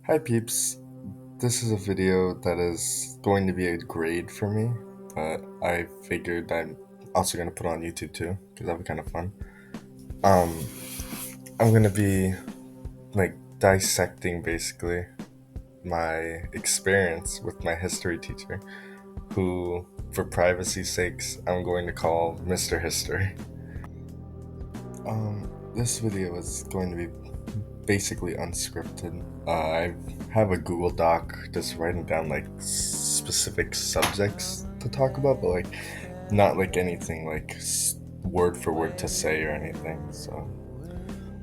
Hi peeps, this is a video that is going to be a grade for me, but I figured I'm also going to put it on YouTube too, because that'd be kind of fun. Um, I'm going to be like dissecting basically my experience with my history teacher, who, for privacy's sakes, I'm going to call Mr. History. This video is going to be basically unscripted. I have a Google Doc just writing down like specific subjects to talk about, but like not like anything like word for word to say or anything. So,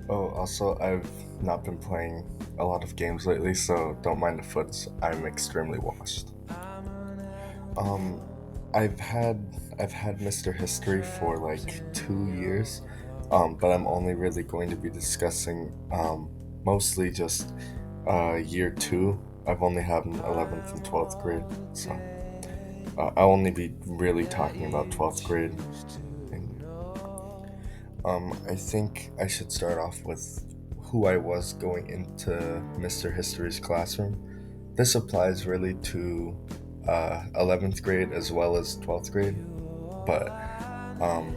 also I've not been playing a lot of games lately, so don't mind the foots. I'm extremely washed. Um, I've had I've had Mr. History for like 2 years, but I'm only really going to be discussing mostly just year two. I've only had an 11th and 12th grade, so I'll only be really talking about 12th grade. And, I think I should start off with who I was going into Mr. History's classroom. This applies really to 11th grade as well as 12th grade, but um,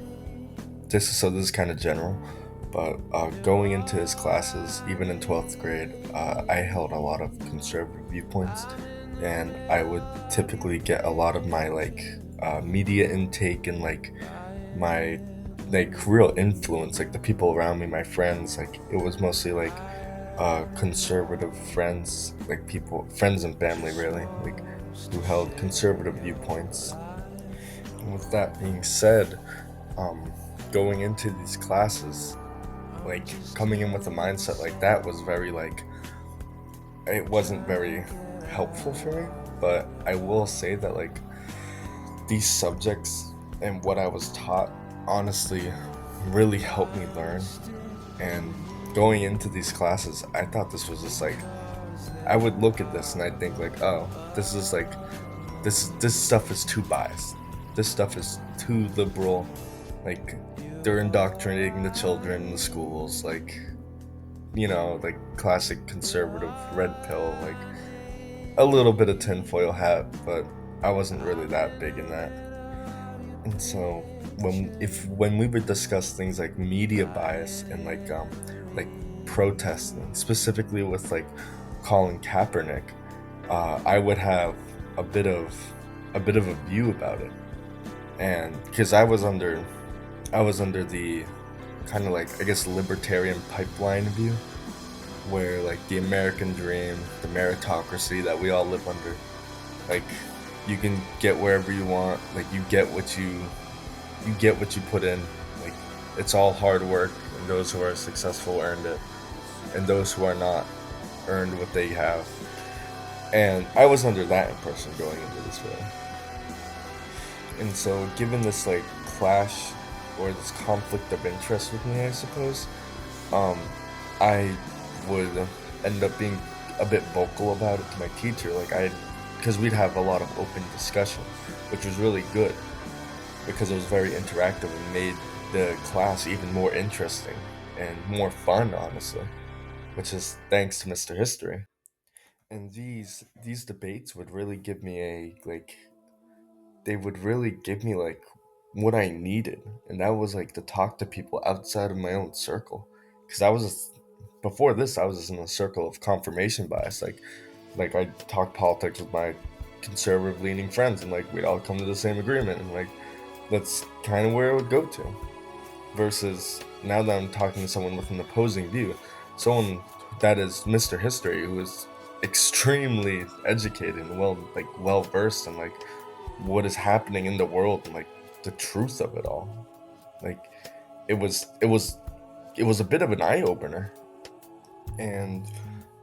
this is kind of general. But going into his classes, even in 12th grade, I held a lot of conservative viewpoints, and I would typically get a lot of my media intake and my real influence, like the people around me, my friends. Like it was mostly conservative friends, like people, friends and family, really, like who held conservative viewpoints. And with that being said, um, going into these classes, like coming in with a mindset like that was it wasn't very helpful for me. But I will say that these subjects and what I was taught honestly really helped me learn. And going into these classes, I thought this was just I would look at this and I'd think oh, this is this stuff is too biased. This stuff is too liberal. Like they're indoctrinating the children in the schools, classic conservative red pill, like a little bit of tinfoil hat, but I wasn't really that big in that. And so when we would discuss things like media bias and like protesting, specifically with Colin Kaepernick, I would have a bit of a view about it. And because I was under the kind of I guess libertarian pipeline view, where the American dream, the meritocracy that we all live under, like you can get wherever you want, you get what you put in, like it's all hard work, and those who are successful earned it, and those who are not earned what they have. And I was under that impression going into this film. And so given this clash or this conflict of interest with me, I suppose, um, I would end up being a bit vocal about it to my teacher. Because we'd have a lot of open discussion, which was really good because it was very interactive and made the class even more interesting and more fun, honestly, which is thanks to Mr. History. And these debates would really give me they would really give me what I needed, and that was to talk to people outside of my own circle. Because before this, I was just in a circle of confirmation bias. I talk politics with my conservative leaning friends, and we'd all come to the same agreement, and that's kind of where it would go to. Versus now that I'm talking to someone with an opposing view, someone that is Mr. History, who is extremely educated and well versed in what is happening in the world and the truth of it all. Like it was it was it was a bit of an eye opener. And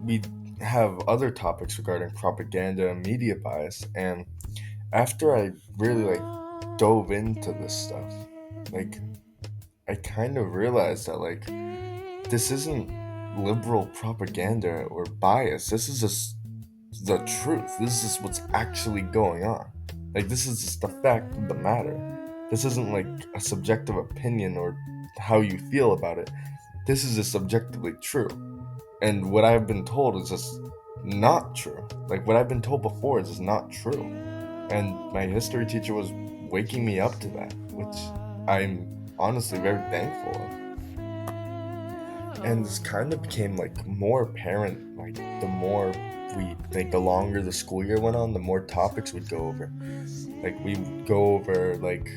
we have other topics regarding propaganda and media bias. And after I really dove into this stuff, like I kind of realized that this isn't liberal propaganda or bias. This is just the truth. This is what's actually going on. This is just the fact of the matter. This isn't a subjective opinion or how you feel about it. This is just subjectively true. And what I've been told is just not true. Like what I've been told before is not true. And my history teacher was waking me up to that, which I'm honestly very thankful of. And this kind of became like more apparent, like the more we like the longer the school year went on, the more topics we'd go over. Like we would go over like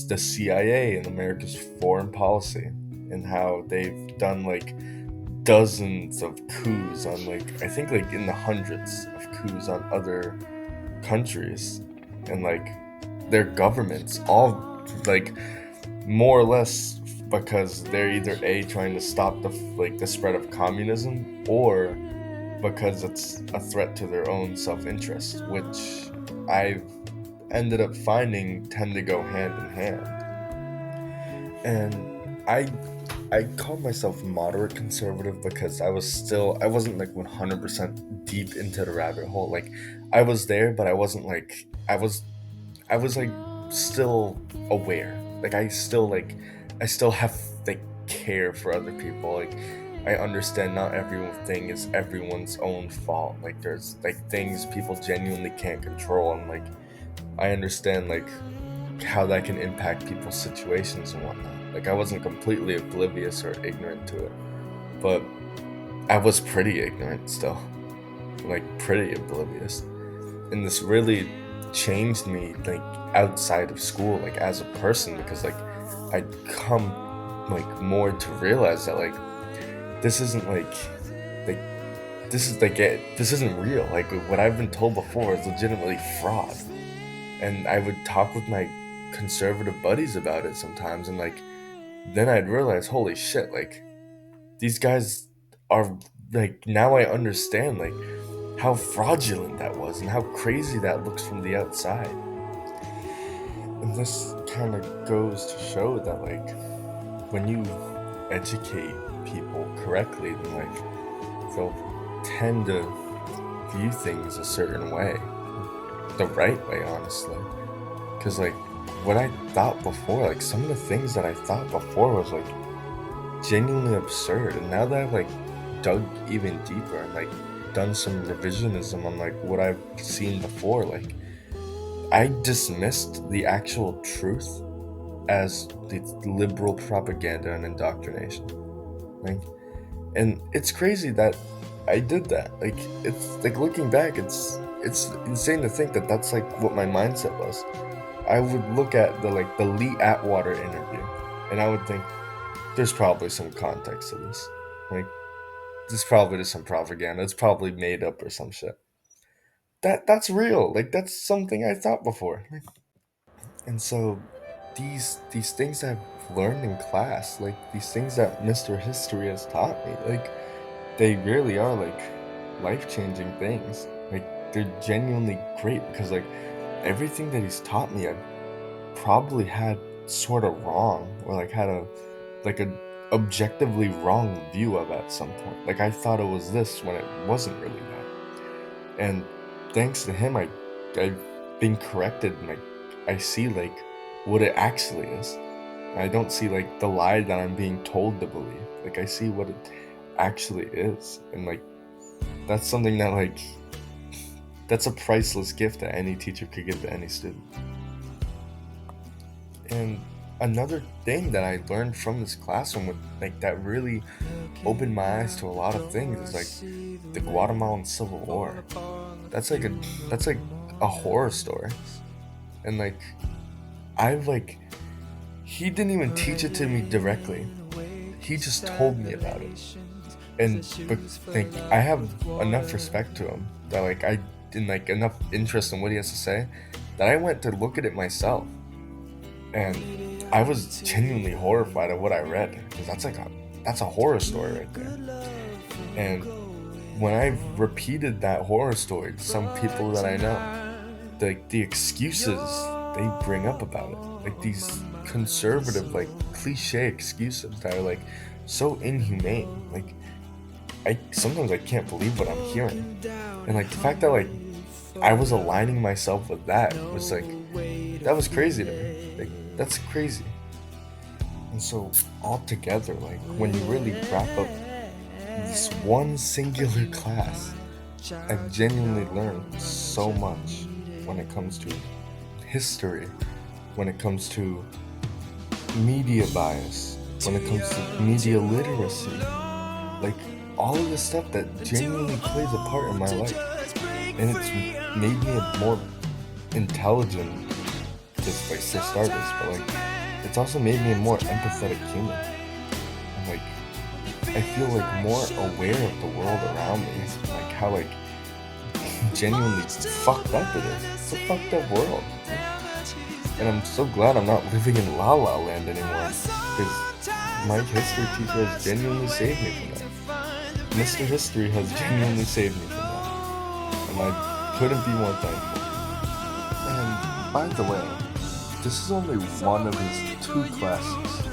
the CIA and America's foreign policy and how they've done like dozens of coups on like I think like in the hundreds of coups on other countries and like their governments all like more or less because they're either a trying to stop the spread of communism or because it's a threat to their own self-interest, which I've ended up finding tend to go hand in hand. And I call myself moderate conservative because I wasn't like 100% deep into the rabbit hole. Like I was there, but I wasn't like I was like still aware. Like I still have like care for other people. Like I understand not everything is everyone's own fault. Like there's like things people genuinely can't control, and like I understand like how that can impact people's situations and whatnot. Like I wasn't completely oblivious or ignorant to it, but I was pretty ignorant still, like pretty oblivious. And this really changed me like outside of school, like as a person, because like I'd come like more to realize that like this isn't like this isn't real. Like what I've been told before is legitimately fraud. And I would talk with my conservative buddies about it sometimes, and like then I'd realize, holy shit, like these guys are like now I understand like how fraudulent that was and how crazy that looks from the outside. And this kind of goes to show that like when you educate people correctly, then like they'll tend to view things a certain way, the right way, honestly. Because like what I thought before, like some of the things that I thought before was like genuinely absurd, and now that I've like dug even deeper and like done some revisionism on like what I've seen before, like I dismissed the actual truth as the liberal propaganda and indoctrination. Like, and it's crazy that I did that. Like, it's like looking back, it's insane to think that that's like what my mindset was. I would look at the Lee Atwater interview, and I would think there's probably some context to this. Like, there's probably just some propaganda. It's probably made up or some shit. That's real. Like, that's something I thought before. And so these things I've learned in class, like these things that Mr. History has taught me, like they really are like life-changing things. Like they're genuinely great because like everything that he's taught me I probably had sort of wrong or like had a objectively wrong view of at some point. Like I thought it was this when it wasn't really that. And thanks to him I've been corrected and I see like what it actually is. I don't see like the lie that I'm being told to believe. Like I see what it actually is. And like that's something that like that's a priceless gift that any teacher could give to any student. And another thing that I learned from this classroom with like that really opened my eyes to a lot of things is like the Guatemalan Civil War. That's like a that's like a horror story. And like I've like he didn't even teach it to me directly. He just told me about it. And but like I have enough respect to him that like I and like enough interest in what he has to say that I went to look at it myself. And I was genuinely horrified at what I read because that's a horror story right there. And when I repeated that horror story to some people that I know, the excuses they bring up about it, like these conservative, like cliche excuses that are like so inhumane. Like I sometimes I can't believe what I'm hearing, and like the fact that like I was aligning myself with that was like that was crazy to me. Like that's crazy. And so altogether, like when you really wrap up this one singular class, I've genuinely learned so much when it comes to history, when it comes to media bias, when it comes to media literacy, like all of the stuff that genuinely plays a part in my life. And it's made me a more intelligent, just like for starters, but like it's also made me a more empathetic human. And like I feel like more aware of the world around me, like how like genuinely fucked up it is. It's a fucked up world. And I'm so glad I'm not living in La La Land anymore, because my history teacher has genuinely saved me from that. Mr. History has genuinely saved me from that. And I couldn't be more thankful. And by the way, this is only one of his two classes.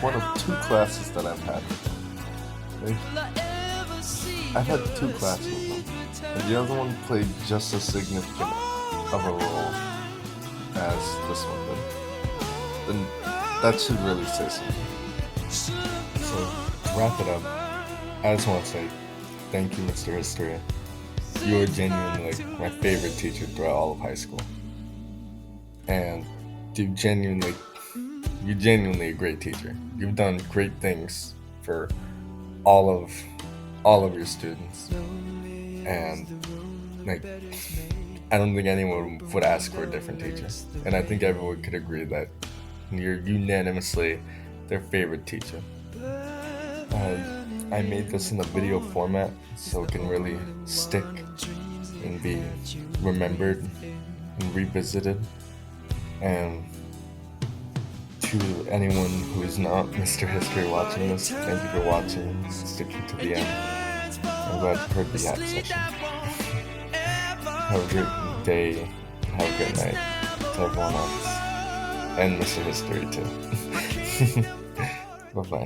One of two classes that I've had with him. Like, I've had two classes with him. And the other one played just as significant of a role as this one did. Then that should really say something. So, to wrap it up, I just want to say thank you, Mr. History. You were genuinely like my favorite teacher throughout all of high school. And you're genuinely a great teacher. You've done great things for all of your students. And like I don't think anyone would ask for a different teacher. And I think everyone could agree that you're unanimously their favorite teacher. I made this in a video format so it can really stick and be remembered and revisited. And to anyone who is not Mr. History watching this, thank you for watching and sticking to the end. I'm glad you heard the yap session. Have a great day, have a good night to everyone else, and Mr. History too. Bye-bye.